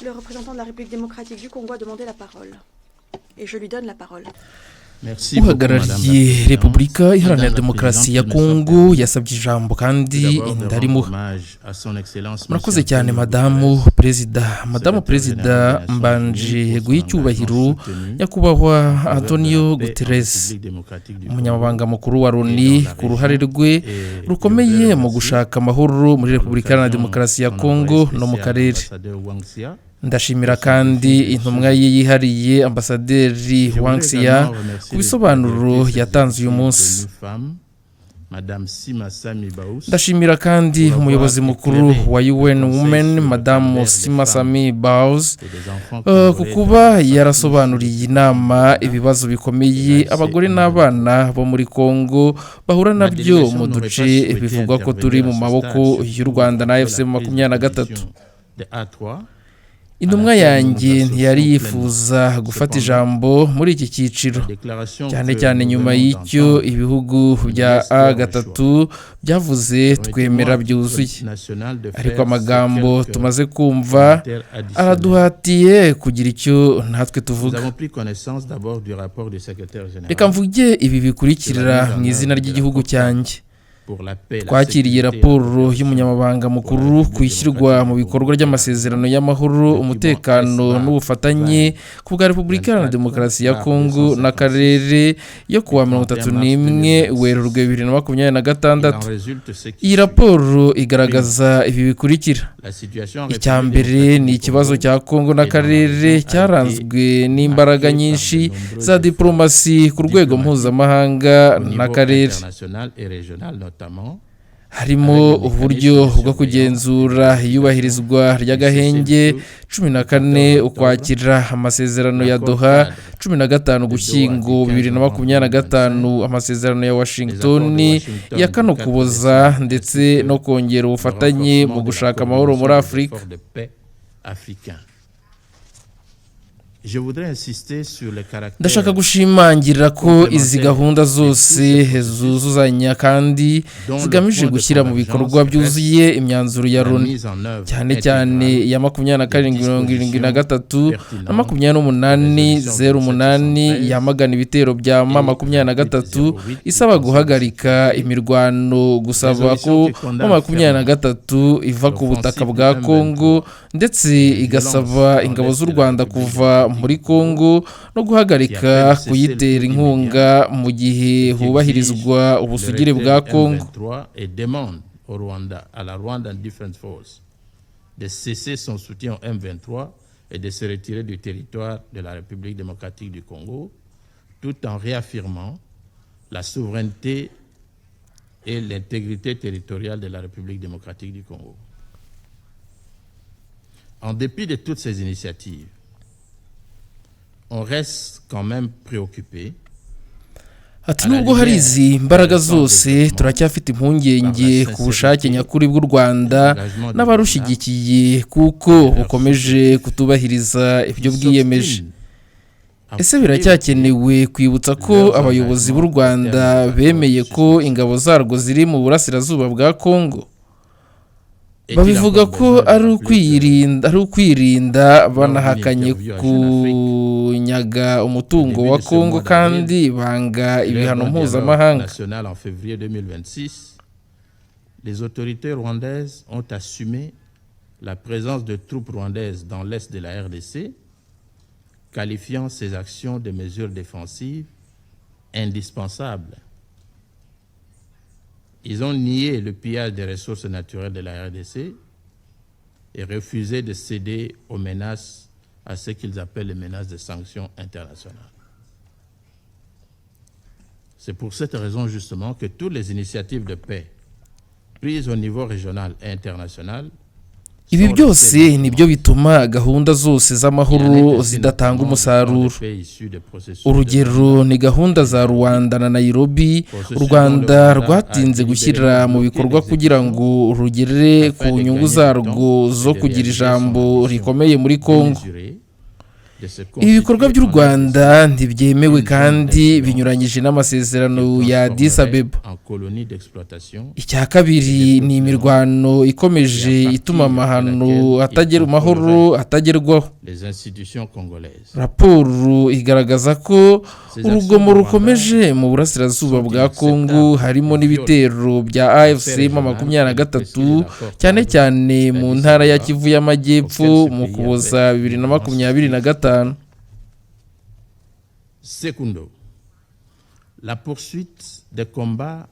Le représentant de la République démocratique du Congo a demandé la parole. Et je lui donne la parole. uhagarariye Repubulika Iharanira Demokarasi ya Kongo yasabye ijambo kandi ndarimuha. Murakoze cyane Madamu Perezida, mbanje guha icyubahiro nyakubahwa Antonio Guterres, umunyamabanga mukuru wa Loni, ku ruhare rwe rukomeye mu gushaka amahoro muri Repubulika Iharanira Demokarasi ya Kongo no mu karere. Ndashimira kandi intumwa ye yihariye Ambasaderi Wangxia ku bisobanuro yatanze uyu munsi. Ndashimira kandi umuyobozi mukuru wa UN Women Madame Sima Sami Baus ku kuba yarasobanuriye inama ibibazo bikomeye abagore n'abana bo muri Kongo bahura nabyo mu duce bivugwa ko turi mu maboko y'u Rwanda na FC 23. Intumwa yanjye ntiyari yifuza gufata ijambo muri iki cyiciro, cyane nyuma y'icyo ibihugu bya A3 byavuze twemera byuzuye, ariko amagambo tumaze kumva araduhatiye kugira icyo natwe tuvuga. Reka mvuge ibi bikurikira mu izina ry'igihugu cyanjye. Twakiriye raporo y'umunyamabanga mukuru ku ishyirwa mu bikorwa ry'amasezerano y'amahoro, umutekano n'ubufatanye ku bwa Repubulika Iharanira Demokarasi ya Kongo n'akarere yo kuwa 31 Werurwe 2026. Iyi raporo igaragaza ibi bikurikira. Icya mbere ni ikibazo cya Kongo n'akarere cyaranzwe n'imbaraga nyinshi za diplomasi ku rwego mpuzamahanga n'akarere. Harimo uburyo bwo kugenzura iyubahirizwa ry'agahenge 14 Ukwakira amasezerano ya Doha, 15 Ugushyingo 2025 amasezerano ya Washington ya kano Ukuboza, ndetse no kongera ubufatanye mu gushaka amahoro muri Afurika. Ndashaka gushimangira ko izi gahunda zose zuzuzanya kandi zigamije gushyira mu bikorwa byuzuye imyanzuro ya Loni, cyane ya 2773 na 2808 yamagana ibitero bya 23 isaba guhagarika imirwano, gusaba ko 23 iva ku butaka bwa Kongo, ndetse igasaba ingabo z'u Rwanda kuva muri Kongo no guhagarika kuyitera inkunga mu gihe hubahirizwa ubusugire bwa Kongo. De cesser son soutien au M23 et de se retirer du territoire de la République démocratique du Congo, tout en réaffirmant la souveraineté et l'intégrité territoriale de la République démocratique du Congo. En dépit de toutes ces initiatives, on reste quand même préoccupé. Ati nubwo hari izi mbaraga zose turacyafite impungenge ku bushake nyakuri bw'u Rwanda n'abarushigikiye kuko bukomeje kutubahiriza ibyo bwiyemeje. Ese biracyakenewe kwibutsa ko abayobozi b'u Rwanda bemeye ko ingabo zarwo ziri mu burasirazuba bwa Kongo? Babivuga ko ari ukwirinda banahakanye kunyaga umutungo wa Kongo kandi banga ibihano mpuzamahanga. En février 2026, les autorités rwandaises ont assumé la présence de troupes rwandaises dans l'est de la RDC, qualifiant ces actions de mesures défensives indispensables. Ils ont nié le pillage des ressources naturelles de la RDC et refusé de céder aux menaces, à ce qu'ils appellent les menaces de sanctions internationales. C'est pour cette raison justement que toutes les initiatives de paix prises au niveau régional et international. Ibi byose nibyo bituma gahunda zose z'amahoro zidatanga umusaruro. Urugero ni gahunda za Rwanda na Nairobi. U Rwanda rwatinze gushyira mu bikorwa kugira ngo rugere ku nyungu zarwo zo kugira ijambo rikomeye muri Kongo. Ibi bikorwa by'u Rwanda ntibyemewe kandi binyuranyije n'amasezerano ya Addis Abeba. Icya kabiri ni imirwano ikomeje ituma amahano Amahoro atagerwaho. Raporo igaragaza ko urugomo rukomeje mu burasirazuba bwa Congo, harimo n'ibitero bya AFC 23 cyane cyane mu ntara ya Kivu y'Amajyepfo mu Kuboza 2025. Secondo, la poursuite des combats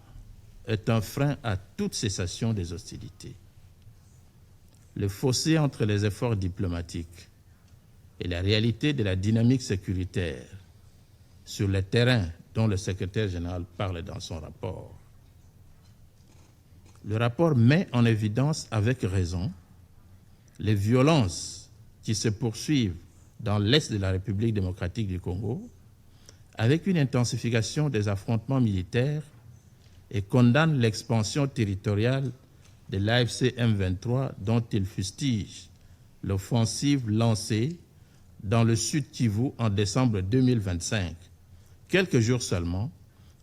est un frein à toute cessation des hostilités. Le fossé entre les efforts diplomatiques et la réalité de la dynamique sécuritaire sur le terrain dont le secrétaire général parle dans son rapport. Le rapport met en évidence avec raison les violences qui se poursuivent dans l'est de la République démocratique du Congo, avec une intensification des affrontements militaires, et condamne l'expansion territoriale de l'AFC M23 dont il fustige l'offensive lancée dans le sud Kivu en décembre 2025, quelques jours seulement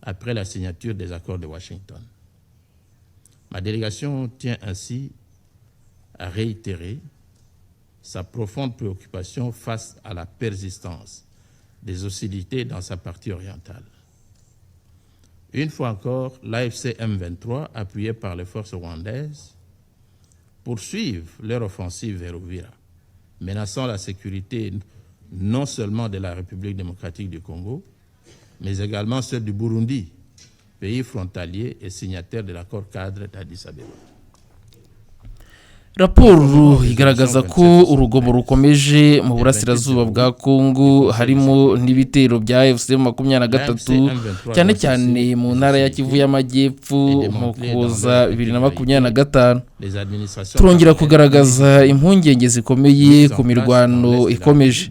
après la signature des accords de Washington. Ma délégation tient ainsi à réitérer sa profonde préoccupation face à la persistance des hostilités dans sa partie orientale. Une fois encore, l'AFC M23, appuyé par les forces rwandaises, poursuivent leur offensive vers Uvira, menaçant la sécurité non seulement de la République démocratique du Congo, mais également celle du Burundi, pays frontalier et signataire de l'accord cadre d'Addis Abeba. Raporo igaragaza ko urugomo rukomeje mu burasirazuba bwa Congo, harimo n'ibitero bya AFC 23 cyane cyane mu ntara ya Kivu y'Amajyepfo mu Kuboza 2025. Turongera kugaragaza impungenge zikomeye ku mirwano ikomeje.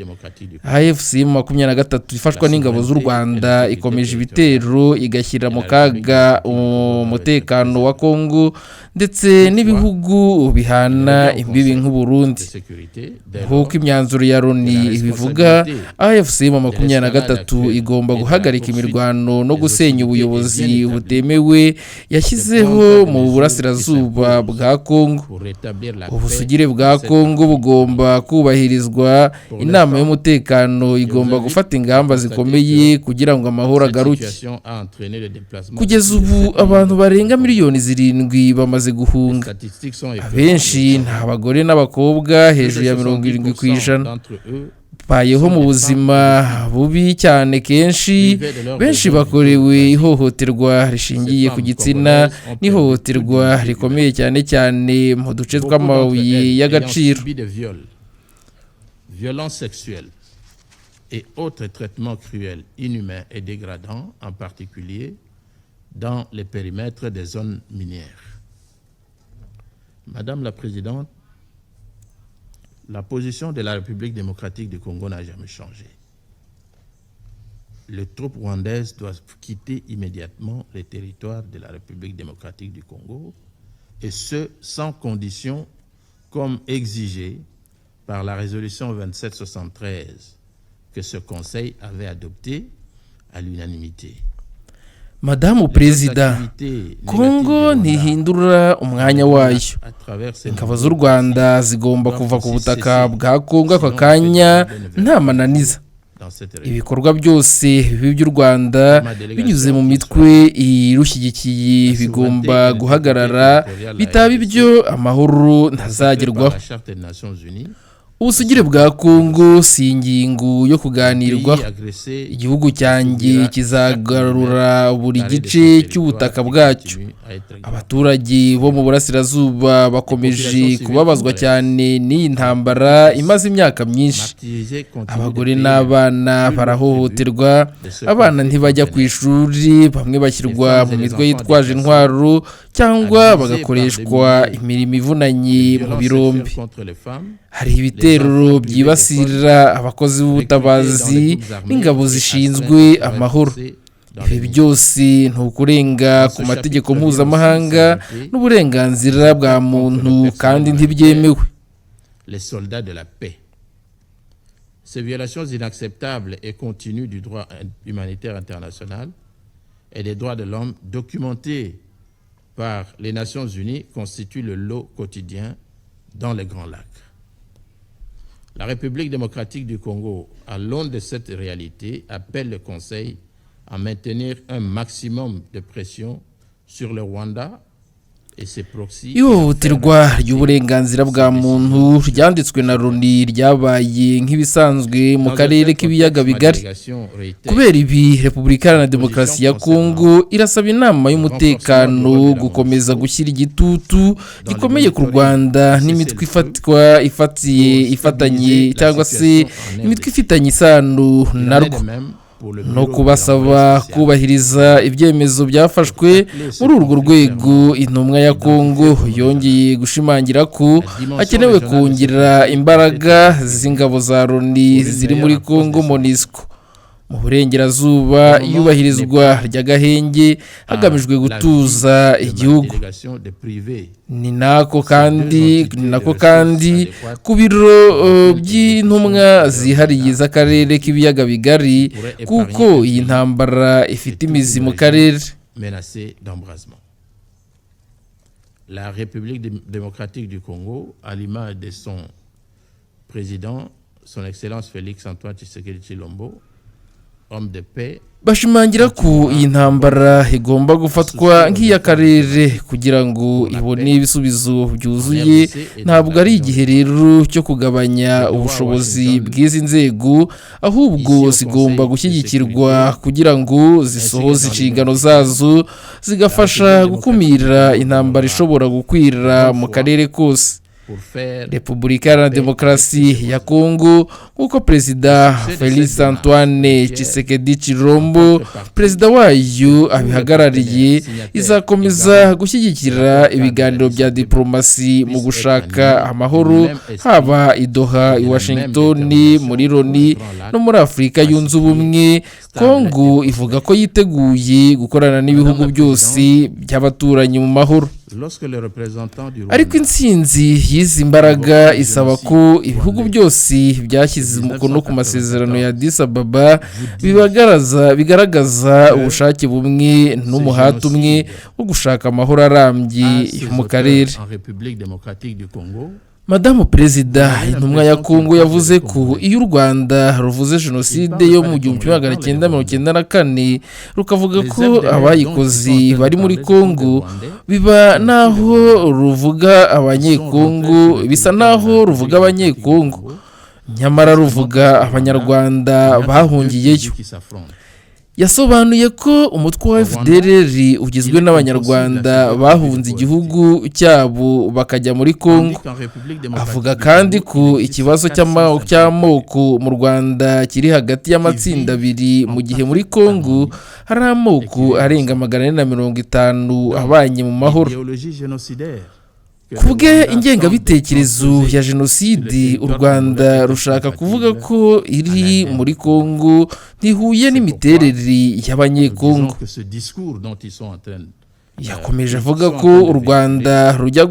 AFC 23 ifashwa n'ingabo z'u Rwanda ikomeje ibitero igashyira mu kaga umutekano wa Congo ndetse n'ibihugu bihana imbibi nk'u Burundi. Nk'uko imyanzuro ya Loni ibivuga, AFC 23 igomba guhagarika imirwano no gusenya ubuyobozi butemewe yashyizeho mu burasirazuba bwa Congo. Ubusugire bwa Congo bugomba kubahirizwa. Inama y'umutekano igomba gufata ingamba zikomeye kugira ngo amahoro agaruke. Kugeza ubu abantu barenga miliyoni 7 bamaze guhunga. Abenshi nta bagore n'abakobwa, hejuru ya 70%. Bayeho mu buzima bubi cyane, kenshi benshi bakorewe ihohoterwa rishingiye ku gitsina n'ihohoterwa rikomeye cyane cyane mu duce tw'amabuye y'agaciro. Violence sexuelle et autres traitements cruels, inhumains et dégradants, en particulier dans les périmètres des zones minières. Madame la Présidente, la position de la République démocratique du Congo n'a jamais changé. Les troupes rwandaises doivent quitter immédiatement les territoires de la République démocratique du Congo, et ce, sans condition, comme exigé par la résolution 2773 que ce Conseil avait adoptée à l'unanimité. Madamu Perezida, Congo ntihindura umwanya wayo. Ingabo z'u Rwanda zigomba kuva ku butaka bwa Congo aka kanya nta mananiza. Ibikorwa byose by'u Rwanda binyuze mu mitwe irushyigikiye bigomba guhagarara, bitaba ibyo amahoro ntazagerwaho. Ubusugire bwa Congo si ingingo yo kuganirwaho. Igihugu cyanjye kizagarura buri gice cy'ubutaka bwacyo. Abaturage bo mu burasirazuba bakomeje kubabazwa cyane n'iyi ntambara imaze imyaka myinshi. Abagore n'abana barahohoterwa, abana ntibajya ku ishuri, bamwe bashyirwa mu mitwe yitwaje intwaro cyangwa bagakoreshwa imirimo ivunanye mu birombe. Hari ibitero byibasira abakozi b'ubutabazi n'ingabo zishinzwe amahoro. Ibi byose ntukurenga ku mategeko mpuzamahanga n'uburenganzira bwa muntu kandi ntibyemewe. Les soldats de la paix, Ces violations inacceptables et continues du droit humanitaire international et des droits de l'homme documentés par les Nations Unies constituent le lot quotidien dans les Grands Lacs. La République démocratique du Congo, à l'aune de cette réalité, appelle le Conseil à maintenir un maximum de pression sur le Rwanda et ses proxys. Ihohoterwa ry'uburenganzira bwa muntu ryanditswe na Loni ryabaye nk'ibisanzwe mu karere k'ibiyaga bigari. Kubera ibi, Repubulika Iharanira Demokarasi ya Kongo irasaba inama y'umutekano gukomeza gushyira igitutu gikomeye ku Rwanda n'imitwe ifatanye cyangwa se imitwe ifitanye isano narwo, no kubasaba kubahiriza ibyemezo byafashwe muri urwo rwego. Intumwa ya Kongo yongeye gushimangira ko hakenewe kongera imbaraga z'ingabo za Loni ziri muri Kongo MONUSCO mu burengerazuba, iyubahirizwa ry'agahenge hagamijwe gutuza igihugu. Ni nako kandi ku biro by'intumwa zihariye z'akarere k'ibiyaga bigari, kuko iyi ntambara ifite imizi mu karere. La République démocratique du Congo, à l'image de son président, son Excellence Félix Antoine Tshisekedi Tshilombo, bashimangira ko iyi ntambara igomba gufatwa nk'iy'akarere kugira ngo ibone ibisubizo byuzuye. Ntabwo ari igihe rero cyo kugabanya ubushobozi bw'izi nzego, ahubwo zigomba gushyigikirwa kugira ngo zisohoze inshingano zazo, zigafasha gukumira intambara ishobora gukwira mu karere kose. Repubulika Iharanira Demokarasi ya Kongo, nk'uko Perezida Félix Antoine Tshisekedi Tshilombo, perezida wayo, abihagarariye, izakomeza gushyigikira ibiganiro bya diplomasi mu gushaka amahoro, haba i Doha, i Washington, muri Loni no muri Afurika yunze ubumwe. Kongo ivuga ko yiteguye gukorana n'ibihugu byose by'abaturanyi mu mahoro. Ariko intsinzi y'izi mbaraga isaba ko ibihugu byose byashyize umukono ku masezerano ya Addis Ababa bigaragaza ubushake bumwe n'umuhati umwe wo gushaka amahoro arambye mu karere. Madamu Perezida, intumwa ya Kongo yavuze ko iyo u Rwanda ruvuze jenoside yo mu 1994 rukavuga ko abayikoze bari muri Kongo, biba naho ruvuga abanyekongo, bisa naho ruvuga abanyekongo, nyamara ruvuga abanyarwanda bahungiyeyo. Yasobanuye ko umutwe wa FDLR ugizwe n'abanyarwanda bahunze igihugu cyabo bakajya muri Kongo. Avuga kandi ko ikibazo cy'amoko mu Rwanda kiri hagati y'amatsinda abiri, mu gihe muri Kongo hari amoko arenga 450 abanye mu mahoro. Kubwe ingengabitekerezo ya jenoside, u Rwanda rushaka kuvuga ko iri muri Kongo ntihuye n'imiterere y'abanyekongo. Yakomeje avuga ko u Rwanda rujya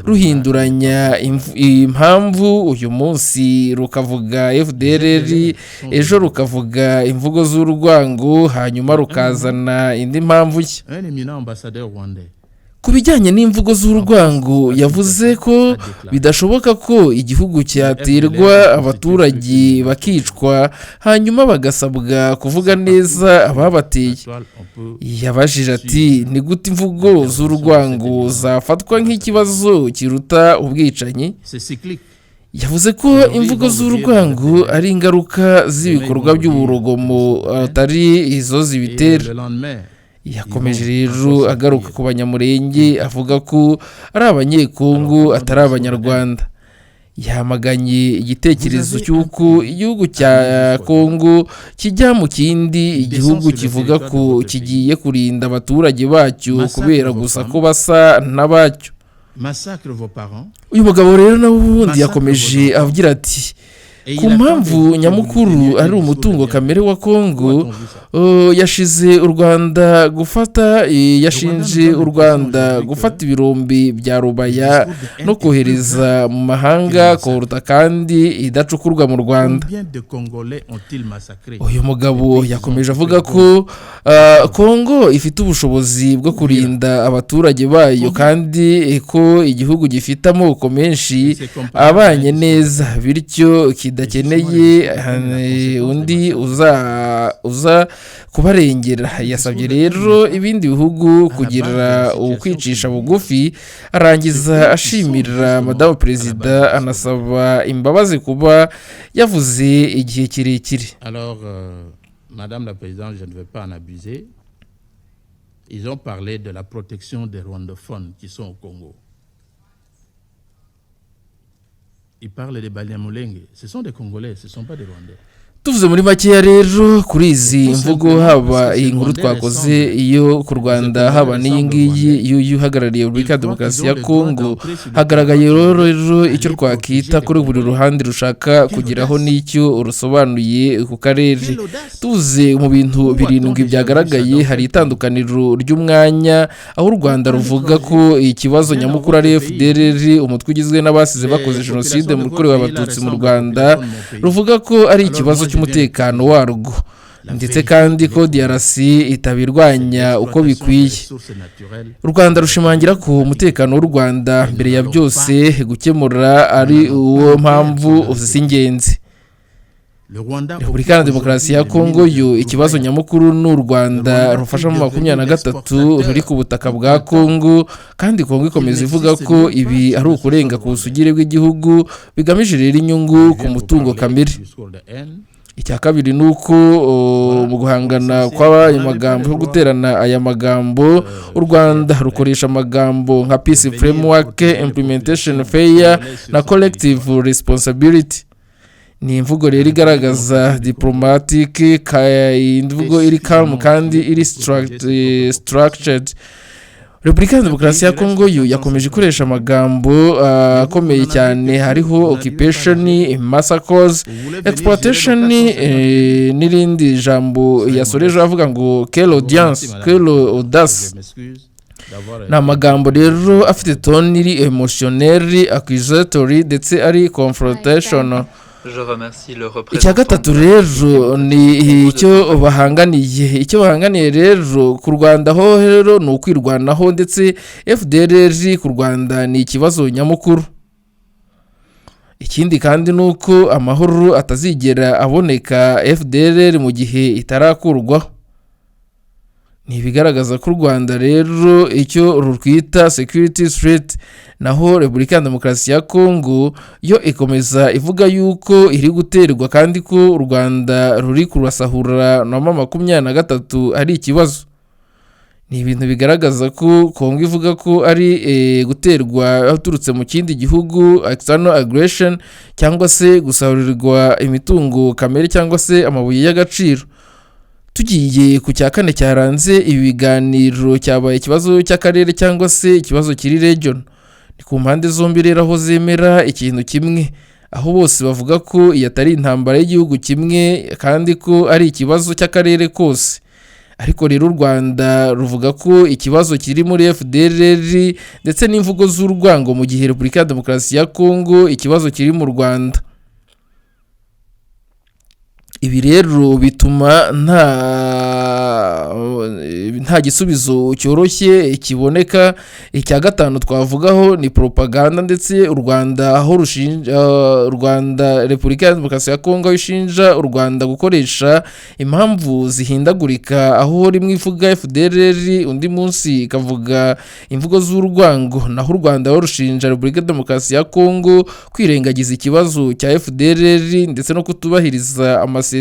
ruhinduranya impamvu, uyu munsi rukavuga FDLR, ejo rukavuga imvugo z'urwango, hanyuma rukazana indi mpamvu nshya. Ku bijyanye n'imvugo z'urwango, yavuze ko bidashoboka ko igihugu cyaterwa abaturage bakicwa hanyuma bagasabwa kuvuga neza ababateye. Yabajije ati, ni gute imvugo z'urwango zafatwa nk'ikibazo kiruta ubwicanyi? Yavuze ko imvugo z'urwango ari ingaruka z'ibikorwa by'uburogomo atari izo zibitera. Yakomeje rero agaruka ku banyamurenge, avuga ko ari abanyekongo atari abanyarwanda. Yamaganye igitekerezo cy'uko igihugu cya Kongo kijya mu kindi igihugu kivuga ko kigiye kurinda abaturage bacyo kubera gusa ko basa n'abacyo. Uyu mugabo rero nawe ubundi yakomeje avugira ati, ku mpamvu nyamukuru ari umutungo kamere wa Congo yashinje u Rwanda gufata ibirombe bya rubaya no kohereza mu mahanga koruta kandi idacukurwa mu Rwanda. Uyu mugabo yakomeje avuga ko Congo ifite ubushobozi bwo kurinda abaturage bayo kandi ko igihugu gifite amoko menshi abanye neza bityo kidakeneye undi uza kubarengera. Yasabye rero ibindi bihugu kugira ukwicisha bugufi, arangiza ashimira Madamu Perezida anasaba imbabazi kuba yavuze igihe kirekire. Alors Madame la Présidente, je ne vais pas en abuser. Ils ont parlé de la protection des rwandophones qui sont au Congo. Ils parlent des Banyamulenge. Ce sont des Congolais, ce ne sont pas des Rwandais. Tuvuze muri makeya rero kuri izi mvugo, haba iyi nkuru twakoze iyo ku Rwanda haba n'iyi ngiyi y'uhagarariye Repubulika ya Demokarasi ya Congo, hagaragaye rero icyo twakita kuri buri ruhande rushaka kugiraho n'icyo urusobanuye ku karere. Tuvuze mu bintu birindwi byagaragaye, hari itandukaniro ry'umwanya aho u Rwanda ruvuga ko ikibazo nyamukuru ari FDLR, umutwe ugizwe n'abasize bakoze jenoside mu korewe abatutsi mu Rwanda, ruvuga ko ari ikibazo cy'umutekano warwo ndetse kandi ko DRC itabirwanya uko bikwiye. U Rwanda rushimangira ko umutekano w'u Rwanda mbere ya byose gukemura ari uwo mpamvu z'ingenzi. Repubulika ya Demokarasi ya Congo yo ikibazo nyamukuru n'u Rwanda rufasha mu 23 ruri ku butaka bwa Congo, kandi Congo ikomeza ivuga ko ibi ari ukurenga ku busugire bw'igihugu bigamije rero inyungu ku mutungo kamere. Icya kabiri nuko mu guhangana kw'abaye magambo yo guterana aya magambo, u Rwanda rukoresha amagambo nka peace framework, implementation fair na collective responsibility. Ni imvugo rero igaragaza diplomatic, imvugo iri calm kandi iri structured. Repubulika ya Demokarasi ya Congo yo yakomeje ikoresha amagambo akomeye cyane, hariho occupation, massacres, exploitation n'irindi jambo yasoreje avuga ngo quelle audience, quelle audace. Ni amagambo rero afite tone iri emotionnel, accusatory ndetse ari confrontational. Icya gatatu rero ni icyo bahanganiye rero ku Rwanda ho rero ni ukwirwanaho, ndetse FDLR ku Rwanda ni ikibazo nyamukuru. Ikindi kandi nuko amahoro atazigera aboneka FDLR mu gihe itarakurwaho. Ni bigaragaza ko u Rwanda rero icyo rutwita security threat, naho Repubulika ya Demokarasi ya Congo yo ikomeza ivuga yuko iri guterwa kandi ko u Rwanda ruri kurasahura na 23 ari ikibazo. Ni ibintu bigaragaza ko Congo ivuga ko ari guterwa aturutse mu kindi gihugu, external aggression, cyangwa se gusahurirwa imitungo kamere cyangwa se amabuye y'agaciro. Tugiye ku cya kane cyaranze ibiganiro, cyabaye ikibazo cy'akarere cyangwa se ikibazo kiri region. Ni ku mpande zombi rero aho zemera ikintu kimwe, aho bose bavuga ko iyo atari intambara y'igihugu kimwe kandi ko ari ikibazo cy'akarere kose. Ariko rero u Rwanda ruvuga ko ikibazo kiri muri FDLR ndetse n'imvugo z'urwango, mu gihe Repubulika ya Demokarasi ya Congo ikibazo kiri mu Rwanda. Ibi rero bituma nta gisubizo cyoroshye kiboneka. Icya gatanu twavugaho ni propaganda, ndetse u Rwanda aho Repubulika ya Demokarasi ya Congo ishinja u Rwanda gukoresha impamvu zihindagurika, aho rimwe ivuga FDLR undi munsi ikavuga imvugo z'urwango, naho u Rwanda aho rushinja Repubulika ya Demokarasi ya Congo kwirengagiza ikibazo cya FDLR ndetse no kutubahiriza amasezerano.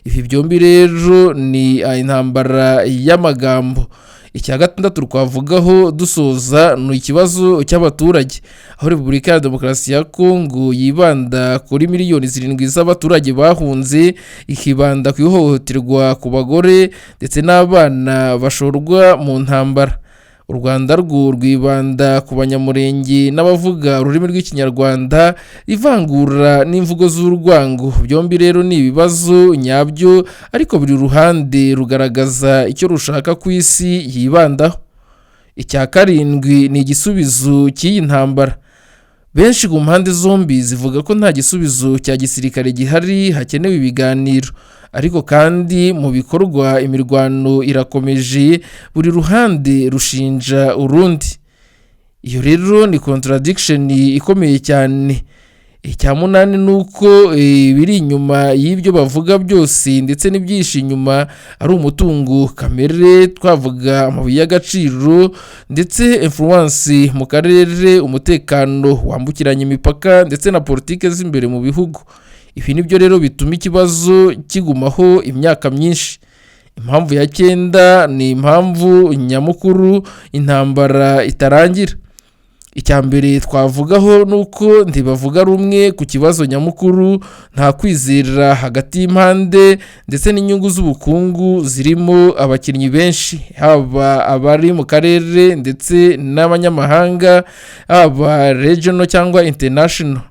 Ibi byombi rero ni intambara y'amagambo. Icya gatandatu twavugaho dusoza ni ikibazo cy'abaturage, aho Repubulika ya Demokarasi ya Congo yibanda kuri miliyoni 7 z'abaturage bahunze, ikibanda ku ihohoterwa ku bagore ndetse n'abana bashorwa mu ntambara. u Rwanda rwo rwibanda ku banyamurenge n'abavuga ururimi rw'ikinyarwanda, ivangura n'imvugo z'urwango. Byombi rero ni ibibazo nyabyo, ariko buri ruhande rugaragaza icyo rushaka ku isi yibandaho. Icya karindwi ni igisubizo cy'iyi ntambara. Benshi ku mpande zombi zivuga ko nta gisubizo cya gisirikare gihari, hakenewe ibiganiro. Ariko kandi mu bikorwa imirwano irakomeje, buri ruhande rushinja urundi. Iyo rero ni contradiction ikomeye cyane. Icya munani nuko biri inyuma y'ibyo bavuga byose ndetse n'ibyinshi inyuma ari umutungo kamere, twavuga amabuye y'agaciro ndetse influence mu karere, umutekano wambukiranya imipaka ndetse na politike z'imbere mu bihugu. Ibi nibyo rero bituma ikibazo kigumaho imyaka myinshi. Impamvu ya 9 ni impamvu nyamukuru intambara itarangira. Icya mbere twavugaho nuko ntibavuga rumwe ku kibazo nyamukuru, nta kwizera hagati y'impande ndetse n'inyungu z'ubukungu zirimo abakinnyi benshi, haba abari mu karere ndetse n'abanyamahanga, haba regional cyangwa international.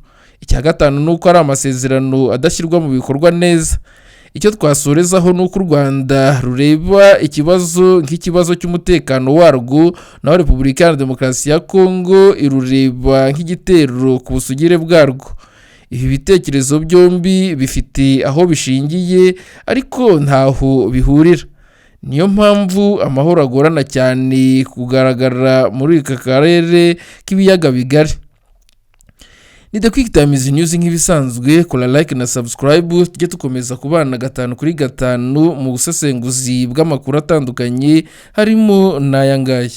Icya gatanu nuko ari amasezerano adashyirwa mu bikorwa neza. Icyo twasorezaho nuko u Rwanda rureba ikibazo nk'ikibazo cy'umutekano warwo, naho Repubulika ya Demokarasi ya Congo irureba nk'igitero ku busugire bwarwo. Ibi bitekerezo byombi bifite aho bishingiye, ariko ntaho bihurira. Niyo mpamvu amahoro agorana cyane kugaragara muri aka karere k'ibiyaga bigari. Ni the QuickTimes news nk'ibisanzwe, kora like na subscribe, tujye tukomeza kubana 5 kuri 5 mu busesenguzi bw'amakuru atandukanye harimo n'aya ngaya.